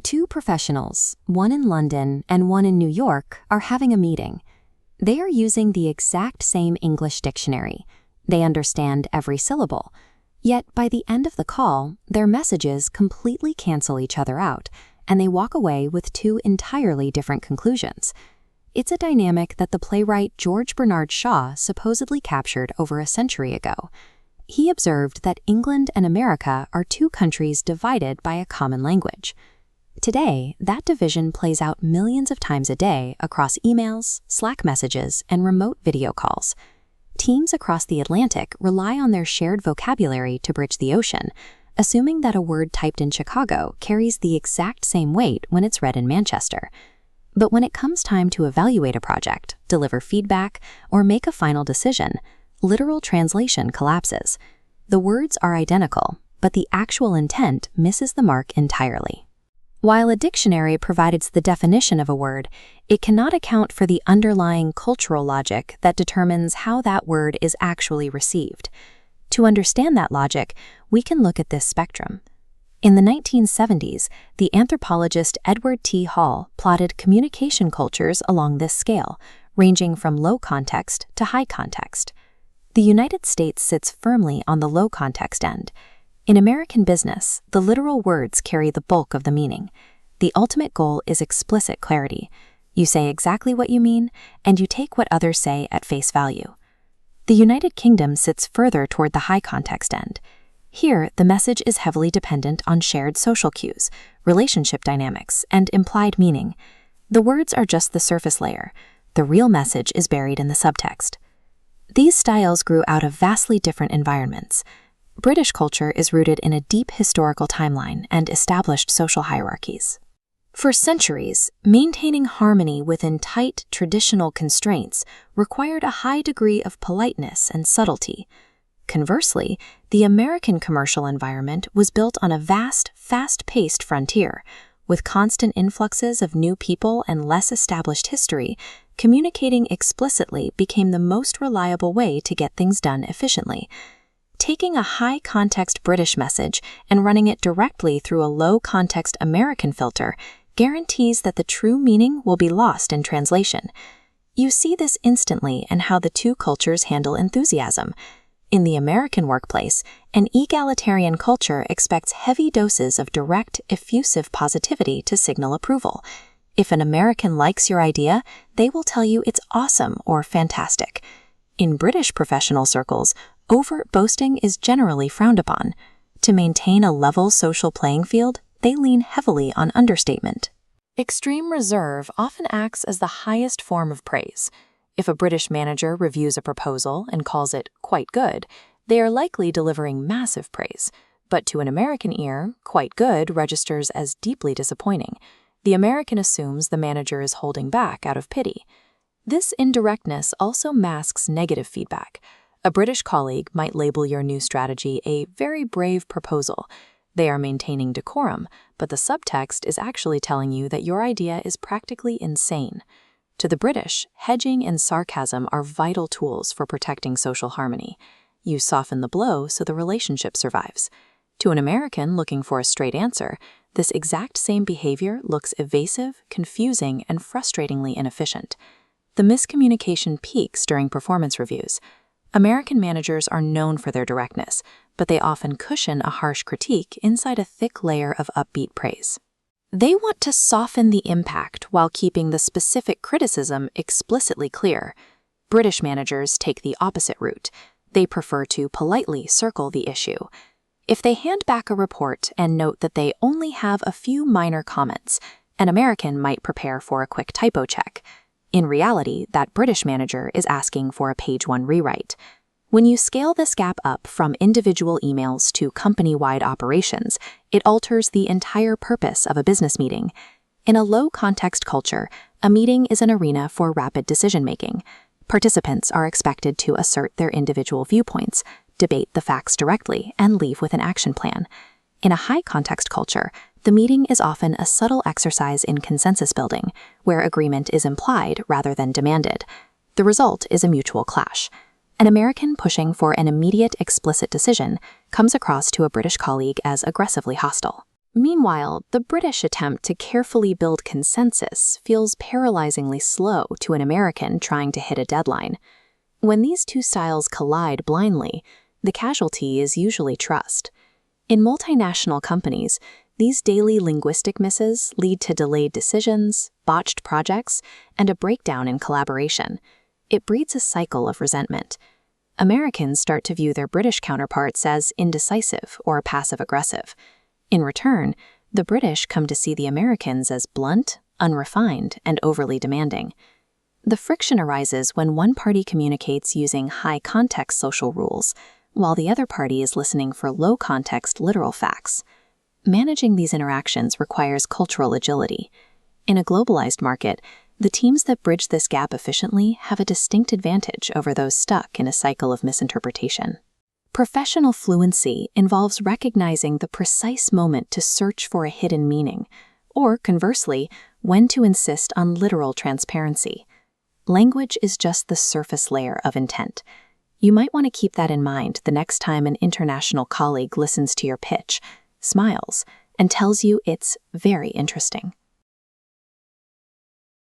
Two professionals, one in London and one in New York, are having a meeting. They are using the exact same English dictionary. They understand every syllable. Yet by the end of the call, their messages completely cancel each other out, and they walk away with two entirely different conclusions. It's a dynamic that the playwright George Bernard Shaw supposedly captured over a century ago. He observed that England and America are two countries divided by a common language. Today, that division plays out millions of times a day across emails, Slack messages, and remote video calls. Teams across the Atlantic rely on their shared vocabulary to bridge the ocean, assuming that a word typed in Chicago carries the exact same weight when it's read in Manchester. But when it comes time to evaluate a project, deliver feedback, or make a final decision, literal translation collapses. The words are identical, but the actual intent misses the mark entirely. While a dictionary provides the definition of a word, it cannot account for the underlying cultural logic that determines how that word is actually received. To understand that logic, we can look at this spectrum. In the 1970s, the anthropologist Edward T. Hall plotted communication cultures along this scale, ranging from low context to high context. The United States sits firmly on the low context end. In American business, the literal words carry the bulk of the meaning. The ultimate goal is explicit clarity. You say exactly what you mean, and you take what others say at face value. The United Kingdom sits further toward the high context end. Here, the message is heavily dependent on shared social cues, relationship dynamics, and implied meaning. The words are just the surface layer. The real message is buried in the subtext. These styles grew out of vastly different environments. British culture is rooted in a deep historical timeline and established social hierarchies. For centuries, maintaining harmony within tight, traditional constraints required a high degree of politeness and subtlety. Conversely, the American commercial environment was built on a vast, fast-paced frontier. With constant influxes of new people and less established history, communicating explicitly became the most reliable way to get things done efficiently. Taking a high-context British message and running it directly through a low-context American filter guarantees that the true meaning will be lost in translation. You see this instantly in how the two cultures handle enthusiasm. In the American workplace, an egalitarian culture expects heavy doses of direct, effusive positivity to signal approval. If an American likes your idea, they will tell you it's awesome or fantastic. In British professional circles, overt boasting is generally frowned upon. To maintain a level social playing field, they lean heavily on understatement. Extreme reserve often acts as the highest form of praise. If a British manager reviews a proposal and calls it quite good, they are likely delivering massive praise. But to an American ear, quite good registers as deeply disappointing. The American assumes the manager is holding back out of pity. This indirectness also masks negative feedback. A British colleague might label your new strategy a very brave proposal. They are maintaining decorum, but the subtext is actually telling you that your idea is practically insane. To the British, hedging and sarcasm are vital tools for protecting social harmony. You soften the blow so the relationship survives. To an American looking for a straight answer, this exact same behavior looks evasive, confusing, and frustratingly inefficient. The miscommunication peaks during performance reviews. American managers are known for their directness, but they often cushion a harsh critique inside a thick layer of upbeat praise. They want to soften the impact while keeping the specific criticism explicitly clear. British managers take the opposite route. They prefer to politely circle the issue. If they hand back a report and note that they only have a few minor comments, an American might prepare for a quick typo check. In reality, that British manager is asking for a page 1 rewrite. When you scale this gap up from individual emails to company-wide operations, it alters the entire purpose of a business meeting. In a low-context culture, a meeting is an arena for rapid decision-making. Participants are expected to assert their individual viewpoints, debate the facts directly, and leave with an action plan. In a high-context culture, the meeting is often a subtle exercise in consensus building, where agreement is implied rather than demanded. The result is a mutual clash. An American pushing for an immediate, explicit decision comes across to a British colleague as aggressively hostile. Meanwhile, the British attempt to carefully build consensus feels paralyzingly slow to an American trying to hit a deadline. When these two styles collide blindly, the casualty is usually trust. In multinational companies, these daily linguistic misses lead to delayed decisions, botched projects, and a breakdown in collaboration. It breeds a cycle of resentment. Americans start to view their British counterparts as indecisive or passive-aggressive. In return, the British come to see the Americans as blunt, unrefined, and overly demanding. The friction arises when one party communicates using high-context social rules, while the other party is listening for low-context literal facts. Managing these interactions requires cultural agility. In a globalized market, the teams that bridge this gap efficiently have a distinct advantage over those stuck in a cycle of misinterpretation. Professional fluency involves recognizing the precise moment to search for a hidden meaning, or conversely, when to insist on literal transparency. Language is just the surface layer of intent. You might want to keep that in mind the next time an international colleague listens to your pitch, smiles, and tells you it's very interesting.